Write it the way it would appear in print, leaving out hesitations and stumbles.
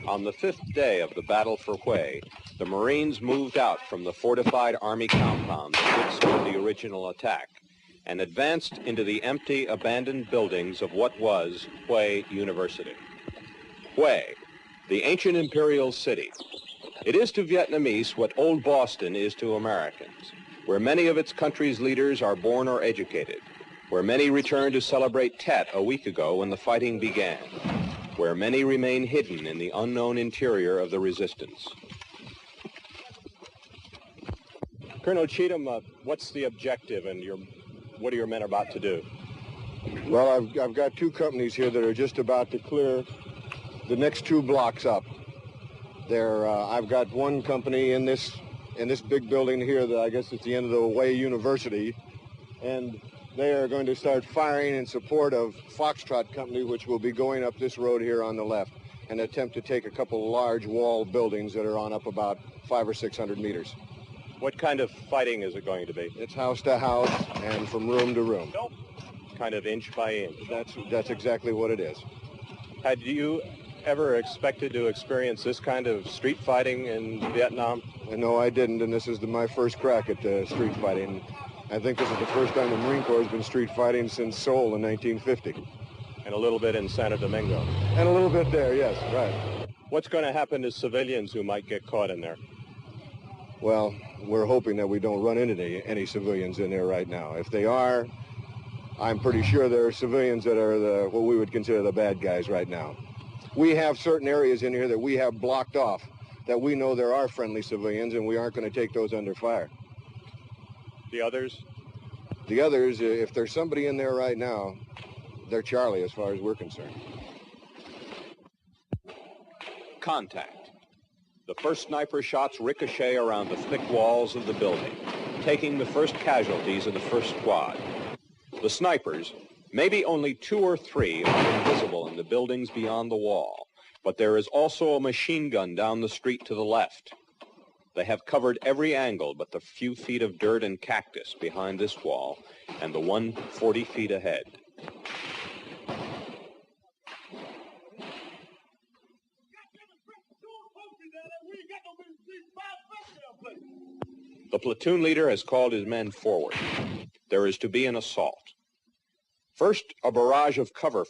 On the fifth day of the battle for Hue, the Marines moved out from the fortified Army compound that withstood the original attack and advanced into the empty, abandoned buildings of what was Hue University. Hue, the ancient imperial city. It is to Vietnamese what Old Boston is to Americans, where many of its country's leaders are born or educated, where many returned to celebrate Tet a week ago when the fighting began, where many remain hidden in the unknown interior of the resistance. Colonel Cheatham, what's the objective and what are your men about to do? Well, I've got two companies here that are just about to clear the next 2 blocks up. I've got one company in this big building here that I guess it's the end of the Hue University, and they are going to start firing in support of Foxtrot Company, which will be going up this road here on the left and attempt to take a couple of large wall buildings that are on up about 500 or 600 meters. What kind of fighting is it going to be? It's house to house and from room to room. Kind of inch by inch. That's exactly what it is. Had you ever expected to experience this kind of street fighting in Vietnam? No, I didn't, and this is my first crack at street fighting. I think this is the first time the Marine Corps has been street fighting since Seoul in 1950. And a little bit in Santo Domingo. And a little bit there, yes, right. What's going to happen to civilians who might get caught in there? Well, we're hoping that we don't run into any civilians in there right now. If they are, I'm pretty sure there are civilians that are what we would consider the bad guys right now. We have certain areas in here that we have blocked off that we know there are friendly civilians, and we aren't going to take those under fire. The others? The others, if there's somebody in there right now, they're Charlie as far as we're concerned. Contact. The first sniper shots ricochet around the thick walls of the building, taking the first casualties of the first squad. The snipers, maybe only 2 or 3, are invisible in the buildings beyond the wall, but there is also a machine gun down the street to the left. They have covered every angle but the few feet of dirt and cactus behind this wall and the one 40 feet ahead. The platoon leader has called his men forward. There is to be an assault. First, a barrage of cover